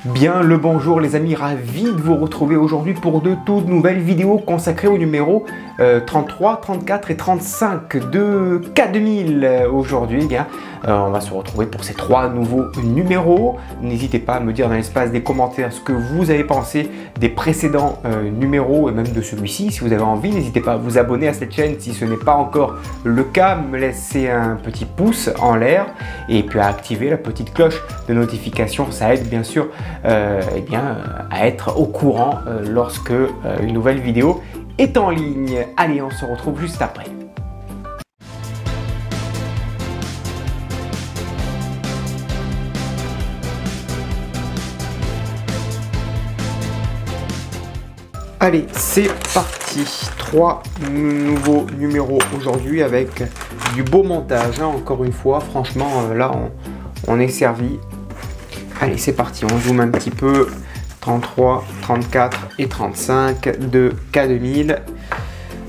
Bien le bonjour les amis, ravi de vous retrouver aujourd'hui pour de toutes nouvelles vidéos consacrées au numéro 33, 34 et 35 de K2000. Aujourd'hui, on va se retrouver pour ces trois nouveaux numéros. N'hésitez pas à me dire dans l'espace des commentaires ce que vous avez pensé des précédents numéros et même de celui-ci. Si vous avez envie, n'hésitez pas à vous abonner à cette chaîne si ce n'est pas encore le cas. Me laisser un petit pouce en l'air et puis à activer la petite cloche de notification. Ça aide bien sûr à être au courant lorsque une nouvelle vidéo est en ligne. Allez, on se retrouve juste après. Allez, c'est parti. Trois nouveaux numéros aujourd'hui avec du beau montage. Encore une fois, franchement, là, on est servi. Allez, c'est parti. On zoome un petit peu. 33, 34 et 35 de K2000.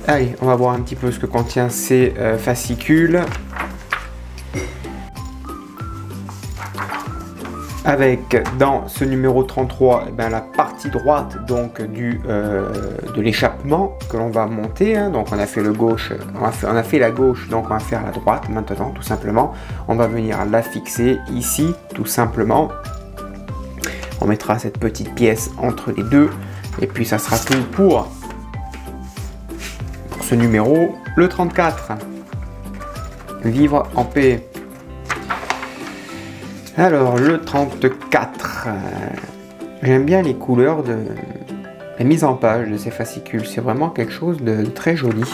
Allez, on va voir un petit peu ce que contient ces fascicules. Avec dans ce numéro 33 la partie droite donc de l'échappement que l'on va monter, hein. Donc on a fait le gauche, on a fait la gauche, donc on va faire la droite maintenant tout simplement. On va venir la fixer ici tout simplement. On mettra cette petite pièce entre les deux et puis ça sera tout pour ce numéro, le 34. Vivre en paix. Alors le 34, j'aime bien les couleurs de la mise en page de ces fascicules, c'est vraiment quelque chose de très joli.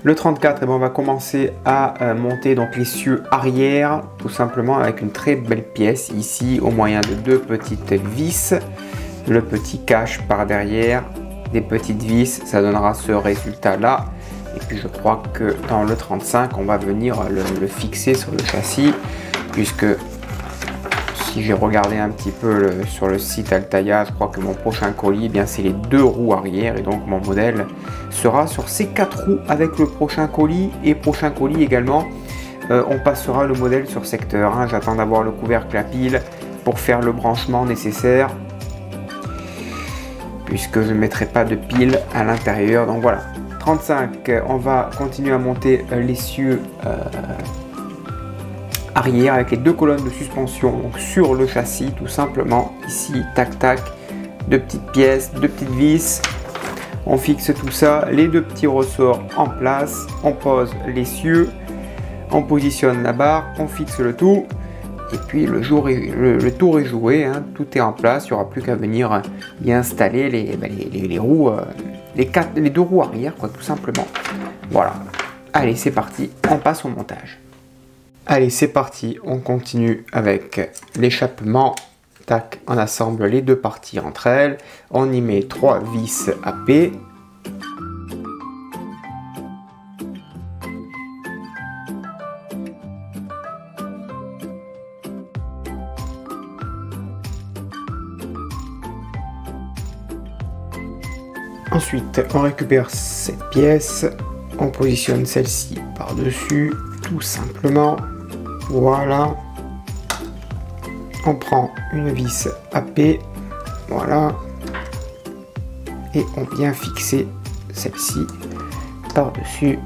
Le 34, on va commencer à monter donc l'essieu arrière, tout simplement avec une très belle pièce ici au moyen de deux petites vis. Le petit cache par derrière, des petites vis, ça donnera ce résultat là. Et puis je crois que dans le 35, on va venir le fixer sur le châssis, puisque si j'ai regardé un petit peu sur le site Altaïa, je crois que mon prochain colis, c'est les deux roues arrière, et donc mon modèle sera sur ces quatre roues avec le prochain colis, et prochain colis également, on passera le modèle sur secteur, hein. J'attends d'avoir le couvercle à pile pour faire le branchement nécessaire, puisque je ne mettrai pas de pile à l'intérieur, donc voilà. 35, on va continuer à monter l'essieu arrière avec les deux colonnes de suspension donc sur le châssis tout simplement. Ici, tac tac, deux petites pièces, deux petites vis. On fixe tout ça, les deux petits ressorts en place. On pose l'essieu, on positionne la barre, on fixe le tout. Et puis le tour est joué, hein. Tout est en place. Il n'y aura plus qu'à venir y installer les roues. Les deux roues arrière, quoi, tout simplement. Voilà. Allez, c'est parti. On passe au montage. Allez, c'est parti. On continue avec l'échappement. Tac, on assemble les deux parties entre elles. On y met 3 vis AP. Ensuite, on récupère cette pièce, on positionne celle-ci par-dessus, tout simplement. Voilà. On prend une vis AP, voilà. Et on vient fixer celle-ci par-dessus.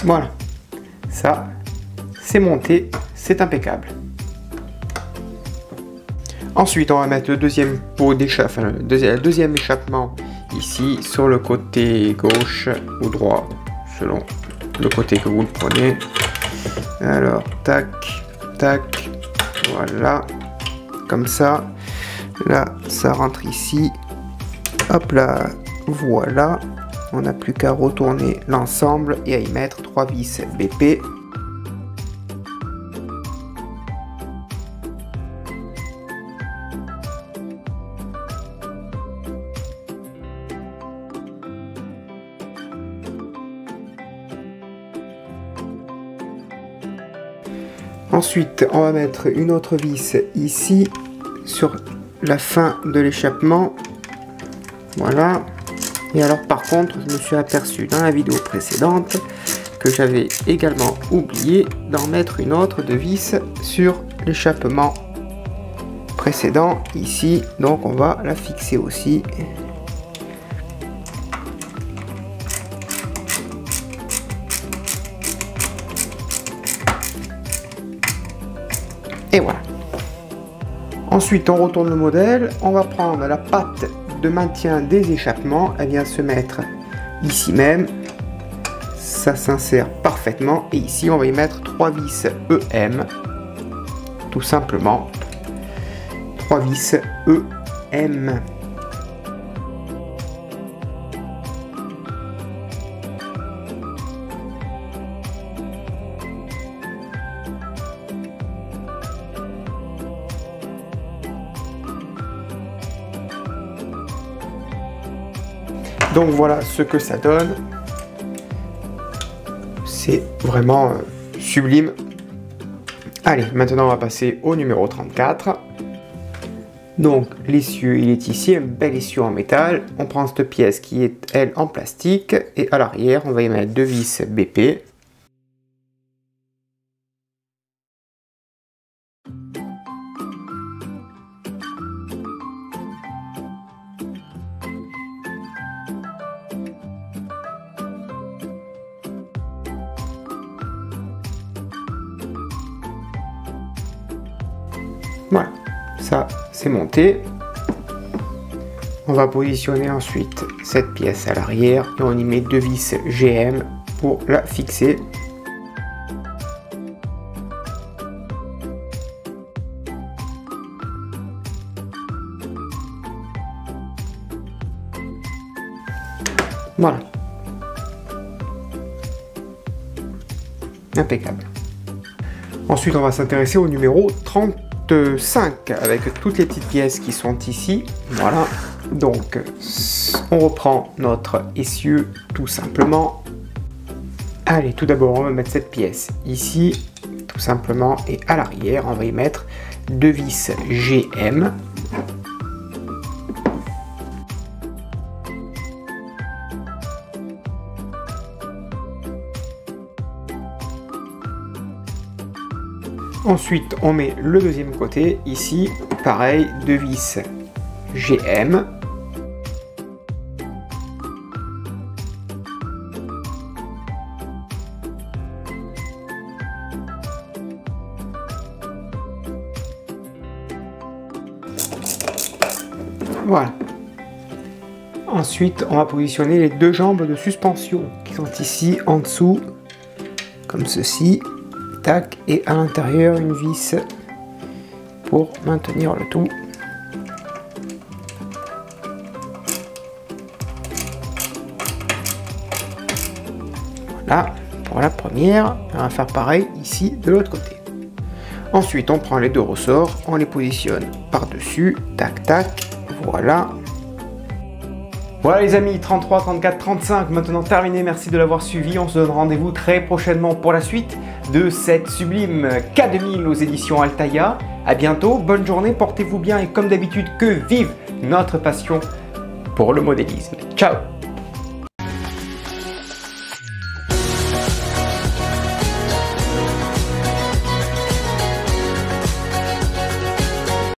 Voilà, ça c'est monté, c'est impeccable. Ensuite, on va mettre le deuxième pot d'échappement, le deuxième échappement ici sur le côté gauche ou droit, selon le côté que vous le prenez. Alors, tac, tac, voilà, comme ça. Là, ça rentre ici. Hop là, voilà. On n'a plus qu'à retourner l'ensemble et à y mettre 3 vis BP. Ensuite, on va mettre une autre vis ici sur la fin de l'échappement. Voilà. Et alors par contre, je me suis aperçu dans la vidéo précédente que j'avais également oublié d'en mettre une autre de vis sur l'échappement précédent ici. Donc on va la fixer aussi. Et voilà. Ensuite, on retourne le modèle. On va prendre la patte de maintien des échappements. Elle vient se mettre ici même. Ça s'insère parfaitement. Et ici, on va y mettre 3 vis EM. Tout simplement. 3 vis EM. Donc voilà ce que ça donne. C'est vraiment sublime. Allez, maintenant on va passer au numéro 34. Donc l'essieu, il est ici, un bel essieu en métal. On prend cette pièce qui est, elle, en plastique. Et à l'arrière, on va y mettre 2 vis BP. Voilà, ça c'est monté. On va positionner ensuite cette pièce à l'arrière et on y met 2 vis GM pour la fixer. Voilà. Impeccable. Ensuite, on va s'intéresser au numéro 35 avec toutes les petites pièces qui sont ici. Voilà. Donc, on reprend notre essieu tout simplement. Allez, tout d'abord, on va mettre cette pièce ici, tout simplement. Et à l'arrière, on va y mettre 2 vis GM. Ensuite, on met le deuxième côté, ici, pareil, 2 vis GM. Voilà. Ensuite, on va positionner les 2 jambes de suspension qui sont ici en dessous, comme ceci. Tac, et à l'intérieur une vis pour maintenir le tout. Voilà pour la première. On va faire pareil ici de l'autre côté. Ensuite, on prend les 2 ressorts, on les positionne par-dessus. Tac, tac. Voilà. Voilà les amis, 33, 34, 35, maintenant terminé. Merci de l'avoir suivi. On se donne rendez-vous très prochainement pour la suite de cette sublime K2000 aux éditions Altaïa. A bientôt, bonne journée, portez-vous bien et comme d'habitude, que vive notre passion pour le modélisme. Ciao!